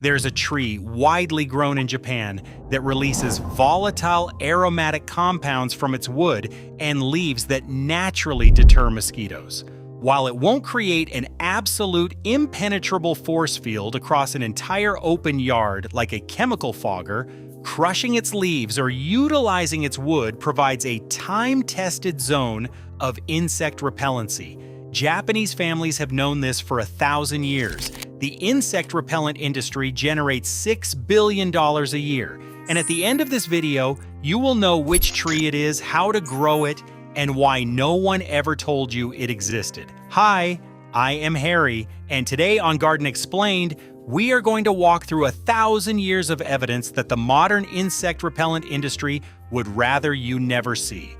There's a tree widely grown in Japan that releases volatile aromatic compounds from its wood and leaves that naturally deter mosquitoes. While it won't create an absolute impenetrable force field across an entire open yard like a chemical fogger, crushing its leaves or utilizing its wood provides a time-tested zone of insect repellency. Japanese families have known this for 1,000 years. The insect repellent industry generates $6 billion a year. And at the end of this video, you will know which tree it is, how to grow it, and why no one ever told you it existed. Hi, I am Harry, and today on Garden Explained, we are going to walk through 1,000 years of evidence that the modern insect repellent industry would rather you never see.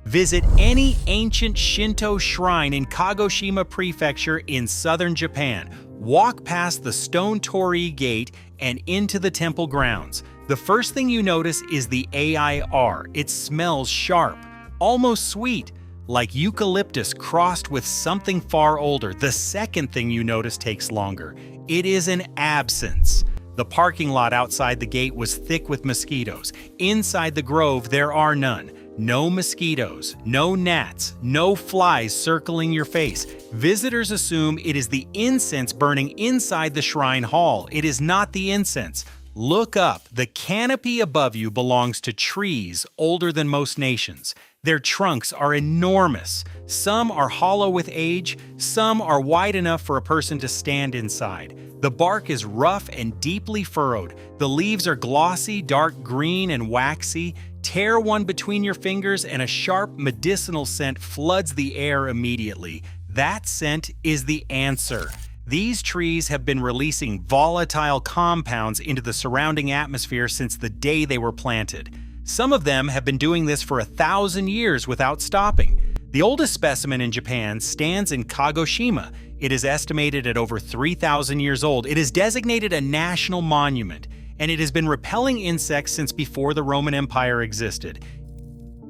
Visit any ancient Shinto shrine in Kagoshima Prefecture in southern Japan. Walk past the stone torii gate and into the temple grounds. The first thing you notice is the AIR. It smells sharp, almost sweet, like eucalyptus crossed with something far older. The second thing you notice takes longer. It is an absence. The parking lot outside the gate was thick with mosquitoes. Inside the grove, there are none. No mosquitoes, no gnats, no flies circling your face. Visitors assume it is the incense burning inside the shrine hall. It is not the incense. Look up. The canopy above you belongs to trees older than most nations. Their trunks are enormous. Some are hollow with age, some are wide enough for a person to stand inside. The bark is rough and deeply furrowed. The leaves are glossy, dark green, and waxy. Tear one between your fingers and a sharp medicinal scent floods the air immediately. That scent is the answer. These trees have been releasing volatile compounds into the surrounding atmosphere since the day they were planted. Some of them have been doing this for 1,000 years without stopping. The oldest specimen in Japan stands in Kagoshima. It is estimated at over 3,000 years old. It is designated a national monument, and it has been repelling insects since before the Roman Empire existed.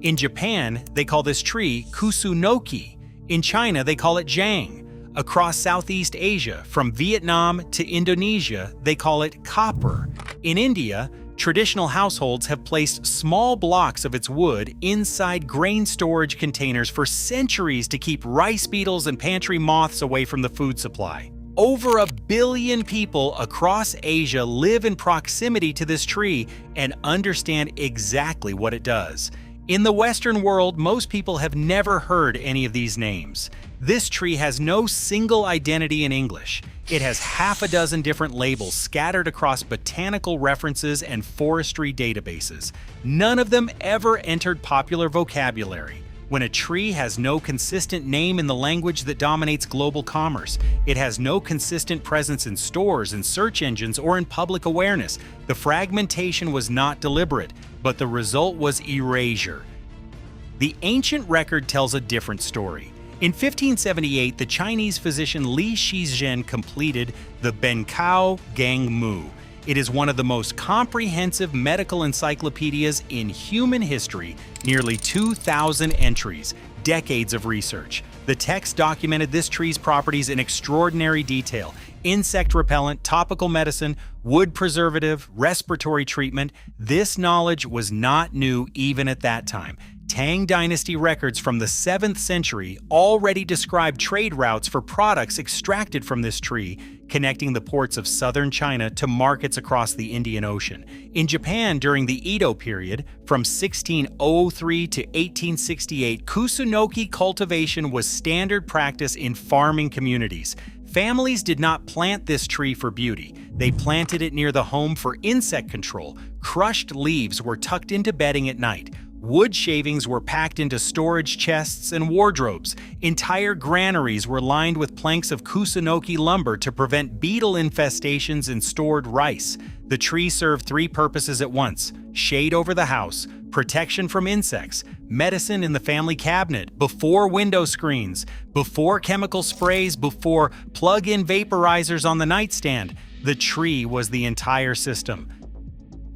In Japan, they call this tree kusunoki. In China, they call it jang. Across Southeast Asia, from Vietnam to Indonesia, they call it copper. In India, traditional households have placed small blocks of its wood inside grain storage containers for centuries to keep rice beetles and pantry moths away from the food supply. Over 1 billion people across Asia live in proximity to this tree and understand exactly what it does. In the Western world, most people have never heard any of these names. This tree has no single identity in English. It has half a dozen different labels scattered across botanical references and forestry databases. None of them ever entered popular vocabulary. When a tree has no consistent name in the language that dominates global commerce, it has no consistent presence in stores and search engines or in public awareness. The fragmentation was not deliberate, but the result was erasure. The ancient record tells a different story. In 1578, the Chinese physician Li Shizhen completed the Benkao Gangmu. It is one of the most comprehensive medical encyclopedias in human history, nearly 2,000 entries, decades of research. The text documented this tree's properties in extraordinary detail: insect repellent, topical medicine, wood preservative, respiratory treatment. This knowledge was not new even at that time. Tang Dynasty records from the 7th century already described trade routes for products extracted from this tree, connecting the ports of southern China to markets across the Indian Ocean. In Japan during the Edo period, from 1603 to 1868, kusunoki cultivation was standard practice in farming communities. Families did not plant this tree for beauty. They planted it near the home for insect control. Crushed leaves were tucked into bedding at night. Wood shavings were packed into storage chests and wardrobes. Entire granaries were lined with planks of kusunoki lumber to prevent beetle infestations in stored rice. The tree served 3 purposes at once: shade over the house, protection from insects, medicine in the family cabinet, before window screens, before chemical sprays, before plug-in vaporizers on the nightstand. The tree was the entire system.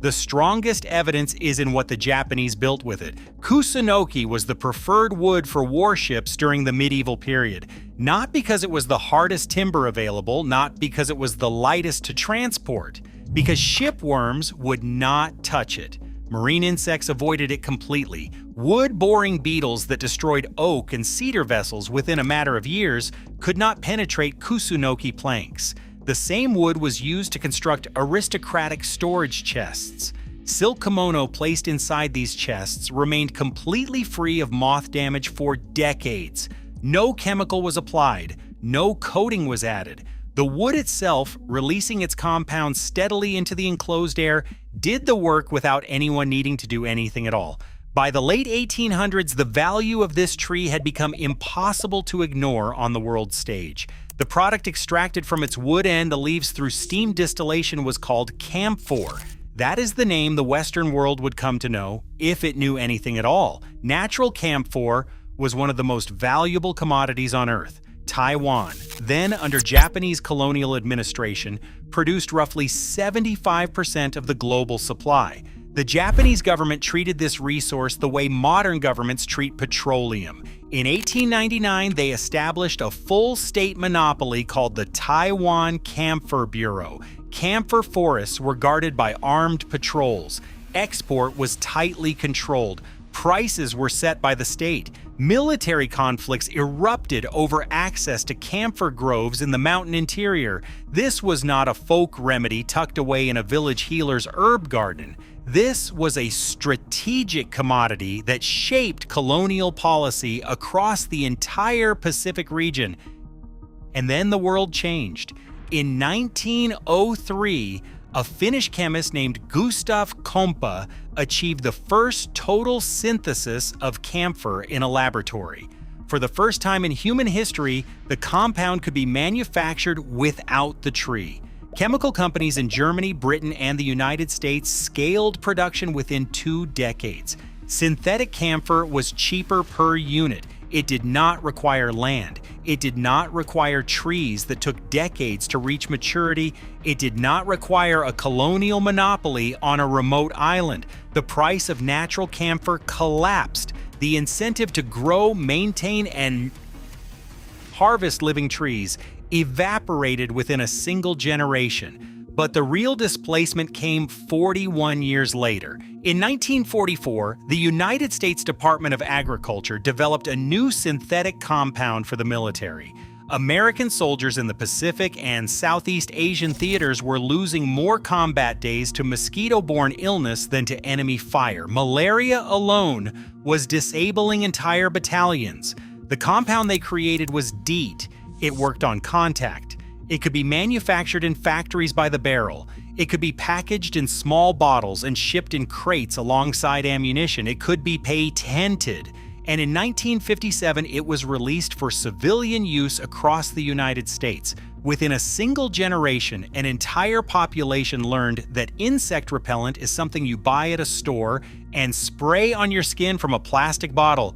The strongest evidence is in what the Japanese built with it. Kusunoki was the preferred wood for warships during the medieval period, not because it was the hardest timber available, not because it was the lightest to transport, because shipworms would not touch it. Marine insects avoided it completely. Wood-boring beetles that destroyed oak and cedar vessels within a matter of years could not penetrate Kusunoki planks. The same wood was used to construct aristocratic storage chests. Silk kimono placed inside these chests remained completely free of moth damage for decades. No chemical was applied, no coating was added. The wood itself, releasing its compounds steadily into the enclosed air, did the work without anyone needing to do anything at all. By the late 1800s, the value of this tree had become impossible to ignore on the world stage. The product extracted from its wood and the leaves through steam distillation was called camphor. That is the name the Western world would come to know, if it knew anything at all. Natural camphor was one of the most valuable commodities on Earth. Taiwan, then under Japanese colonial administration, produced roughly 75% of the global supply. The Japanese government treated this resource the way modern governments treat petroleum. In 1899, they established a full state monopoly called the Taiwan Camphor Bureau. Camphor forests were guarded by armed patrols. Export was tightly controlled. Prices were set by the state. Military conflicts erupted over access to camphor groves in the mountain interior. This was not a folk remedy tucked away in a village healer's herb garden. This was a strategic commodity that shaped colonial policy across the entire Pacific region. And then the world changed. In 1903, a Finnish chemist named Gustav Kompa achieved the first total synthesis of camphor in a laboratory. For the first time in human history, the compound could be manufactured without the tree. Chemical companies in Germany, Britain, and the United States scaled production within 2 decades. Synthetic camphor was cheaper per unit. It did not require land. It did not require trees that took decades to reach maturity. It did not require a colonial monopoly on a remote island. The price of natural camphor collapsed. The incentive to grow, maintain, and harvest living trees evaporated within a single generation. But the real displacement came 41 years later. In 1944, the United States Department of Agriculture developed a new synthetic compound for the military. American soldiers in the Pacific and Southeast Asian theaters were losing more combat days to mosquito-borne illness than to enemy fire. Malaria alone was disabling entire battalions. The compound they created was DEET. It worked on contact. It could be manufactured in factories by the barrel. It could be packaged in small bottles and shipped in crates alongside ammunition. It could be patented. And in 1957, it was released for civilian use across the United States. Within a single generation, an entire population learned that insect repellent is something you buy at a store and spray on your skin from a plastic bottle.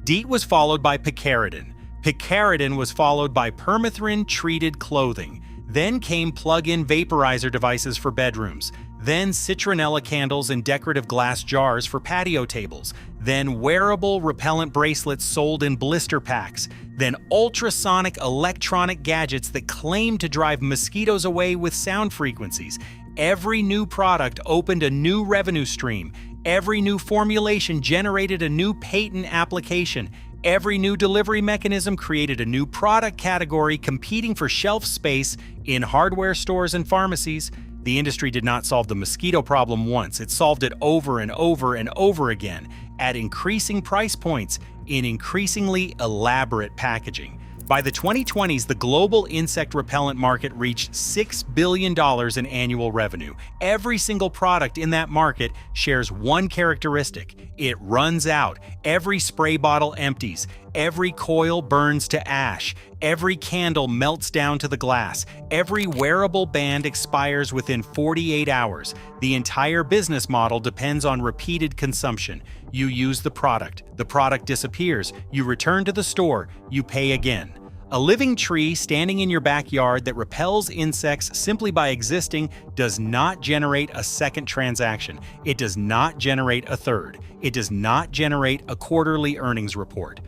DEET was followed by picaridin. Picaridin was followed by permethrin-treated clothing. Then came plug-in vaporizer devices for bedrooms. Then citronella candles in decorative glass jars for patio tables. Then wearable repellent bracelets sold in blister packs. Then ultrasonic electronic gadgets that claimed to drive mosquitoes away with sound frequencies. Every new product opened a new revenue stream. Every new formulation generated a new patent application. Every new delivery mechanism created a new product category competing for shelf space in hardware stores and pharmacies. The industry did not solve the mosquito problem once. It solved it over and over and over again at increasing price points in increasingly elaborate packaging. By the 2020s, the global insect repellent market reached $6 billion in annual revenue. Every single product in that market shares one characteristic: it runs out. Every spray bottle empties. Every coil burns to ash. Every candle melts down to the glass. Every wearable band expires within 48 hours. The entire business model depends on repeated consumption. You use the product disappears, you return to the store, you pay again. A living tree standing in your backyard that repels insects simply by existing does not generate a second transaction. It does not generate a third. It does not generate a quarterly earnings report.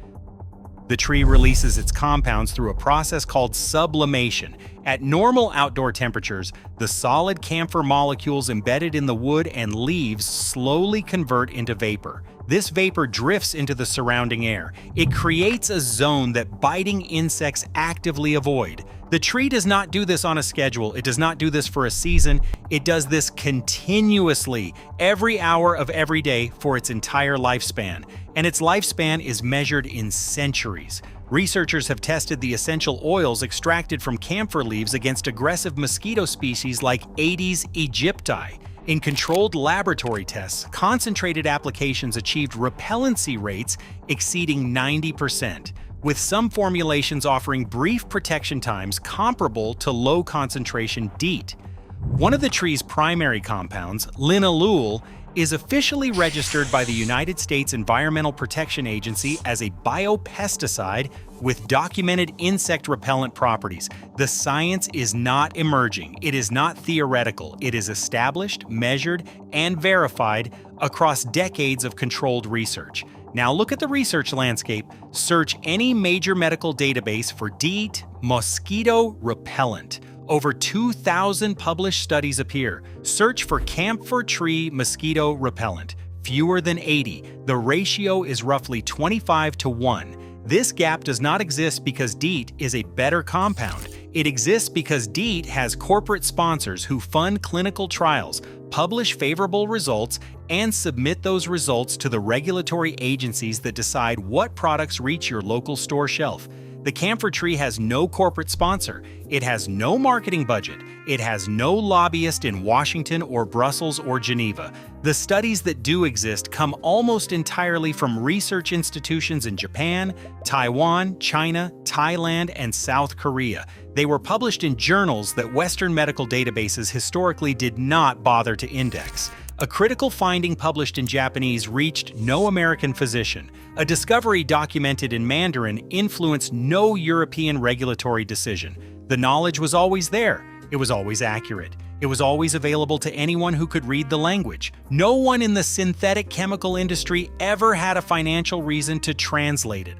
The tree releases its compounds through a process called sublimation. At normal outdoor temperatures, the solid camphor molecules embedded in the wood and leaves slowly convert into vapor. This vapor drifts into the surrounding air. It creates a zone that biting insects actively avoid. The tree does not do this on a schedule. It does not do this for a season. It does this continuously, every hour of every day for its entire lifespan. And its lifespan is measured in centuries. Researchers have tested the essential oils extracted from camphor leaves against aggressive mosquito species like Aedes aegypti. In controlled laboratory tests, concentrated applications achieved repellency rates exceeding 90%, with some formulations offering brief protection times comparable to low-concentration DEET. One of the tree's primary compounds, linalool, is officially registered by the United States Environmental Protection Agency as a biopesticide with documented insect repellent properties. The science is not emerging. It is not theoretical. It is established, measured, and verified across decades of controlled research. Now look at the research landscape. Search any major medical database for DEET mosquito repellent. Over 2,000 published studies appear. Search for camphor tree mosquito repellent. Fewer than 80. The ratio is roughly 25-1. This gap does not exist because DEET is a better compound. It exists because DEET has corporate sponsors who fund clinical trials, publish favorable results, and submit those results to the regulatory agencies that decide what products reach your local store shelf. The camphor tree has no corporate sponsor. It has no marketing budget. It has no lobbyist in Washington or Brussels or Geneva. The studies that do exist come almost entirely from research institutions in Japan, Taiwan, China, Thailand, and South Korea. They were published in journals that Western medical databases historically did not bother to index. A critical finding published in Japanese reached no American physician. A discovery documented in Mandarin influenced no European regulatory decision. The knowledge was always there. It was always accurate. It was always available to anyone who could read the language. No one in the synthetic chemical industry ever had a financial reason to translate it.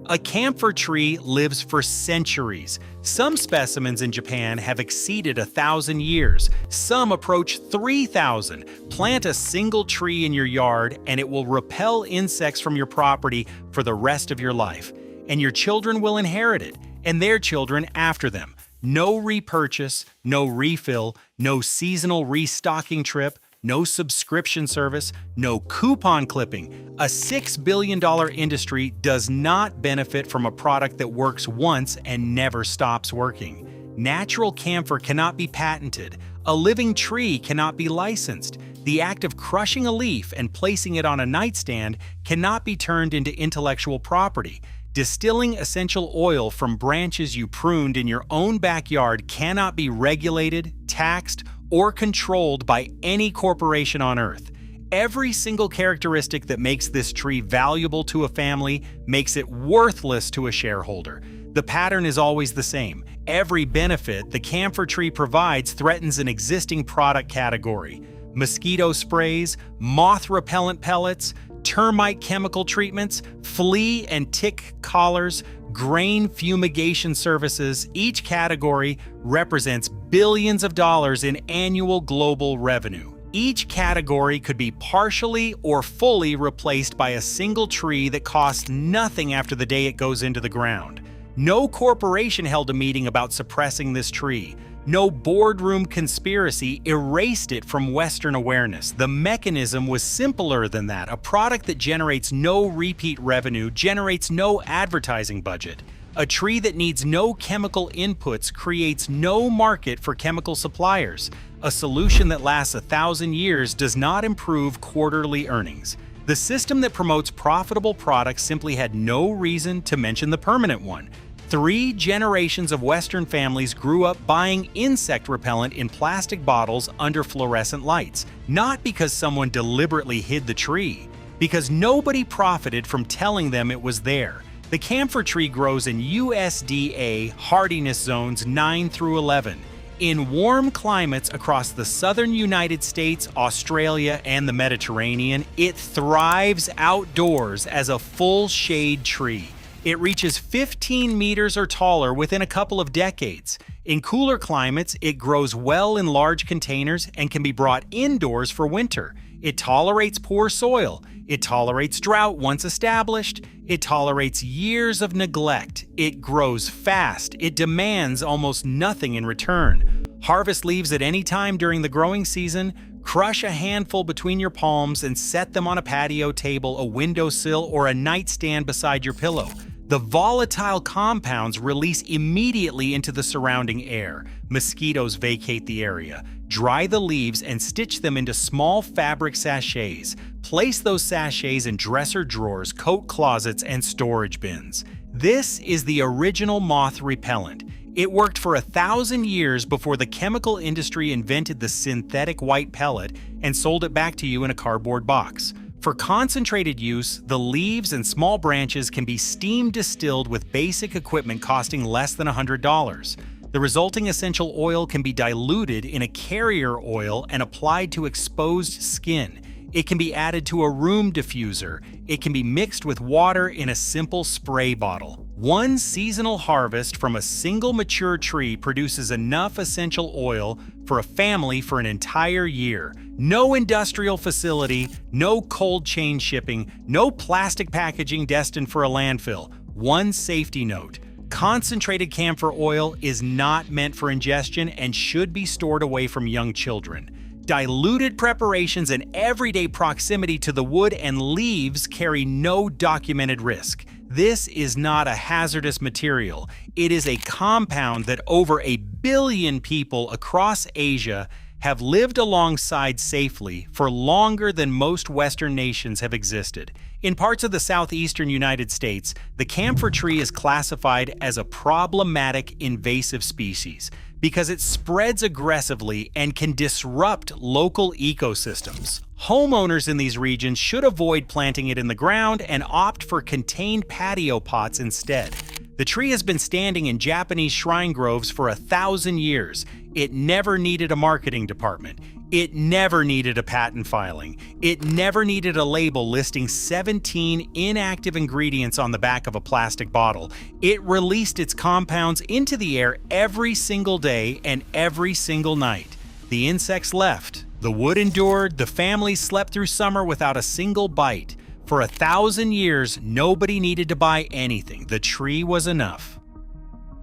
A camphor tree lives for centuries. Some specimens in Japan have exceeded 1,000 years. Some approach 3,000. Plant a single tree in your yard and it will repel insects from your property for the rest of your life. And your children will inherit it, and their children after them. No repurchase, no refill, no seasonal restocking trip, no subscription service, no coupon clipping. A $6 billion industry does not benefit from a product that works once and never stops working. Natural camphor cannot be patented. A living tree cannot be licensed. The act of crushing a leaf and placing it on a nightstand cannot be turned into intellectual property. Distilling essential oil from branches you pruned in your own backyard cannot be regulated, taxed, or controlled by any corporation on Earth. Every single characteristic that makes this tree valuable to a family makes it worthless to a shareholder. The pattern is always the same. Every benefit the camphor tree provides threatens an existing product category. Mosquito sprays, moth repellent pellets, termite chemical treatments, flea and tick collars, grain fumigation services. Each category represents billions of dollars in annual global revenue. Each category could be partially or fully replaced by a single tree that costs nothing after the day it goes into the ground. No corporation held a meeting about suppressing this tree. No boardroom conspiracy erased it from Western awareness. The mechanism was simpler than that. A product that generates no repeat revenue generates no advertising budget. A tree that needs no chemical inputs creates no market for chemical suppliers. A solution that lasts 1,000 years does not improve quarterly earnings. The system that promotes profitable products simply had no reason to mention the permanent one. 3 generations of Western families grew up buying insect repellent in plastic bottles under fluorescent lights, not because someone deliberately hid the tree, because nobody profited from telling them it was there. The camphor tree grows in USDA hardiness zones 9 through 11. In warm climates across the southern United States, Australia, and the Mediterranean, it thrives outdoors as a full shade tree. It reaches 15 meters or taller within a couple of decades. In cooler climates, it grows well in large containers and can be brought indoors for winter. It tolerates poor soil. It tolerates drought once established. It tolerates years of neglect. It grows fast. It demands almost nothing in return. Harvest leaves at any time during the growing season. Crush a handful between your palms and set them on a patio table, a windowsill, or a nightstand beside your pillow. The volatile compounds release immediately into the surrounding air. Mosquitoes vacate the area. Dry the leaves and stitch them into small fabric sachets. Place those sachets in dresser drawers, coat closets, and storage bins. This is the original moth repellent. It worked for 1,000 years before the chemical industry invented the synthetic white pellet and sold it back to you in a cardboard box. For concentrated use, the leaves and small branches can be steam distilled with basic equipment costing less than $100. The resulting essential oil can be diluted in a carrier oil and applied to exposed skin. It can be added to a room diffuser. It can be mixed with water in a simple spray bottle. One seasonal harvest from a single mature tree produces enough essential oil for a family for an entire year. No industrial facility, no cold chain shipping, no plastic packaging destined for a landfill. One safety note: concentrated camphor oil is not meant for ingestion and should be stored away from young children. Diluted preparations and everyday proximity to the wood and leaves carry no documented risk. This is not a hazardous material. It is a compound that over 1 billion people across Asia have lived alongside safely for longer than most Western nations have existed. In parts of the southeastern United States, the camphor tree is classified as a problematic invasive species because it spreads aggressively and can disrupt local ecosystems. Homeowners in these regions should avoid planting it in the ground and opt for contained patio pots instead. The tree has been standing in Japanese shrine groves for 1,000 years. It never needed a marketing department. It never needed a patent filing. It never needed a label listing 17 inactive ingredients on the back of a plastic bottle. It released its compounds into the air every single day and every single night. The insects left. The wood endured. The families slept through summer without a single bite. For 1,000 years, nobody needed to buy anything. The tree was enough.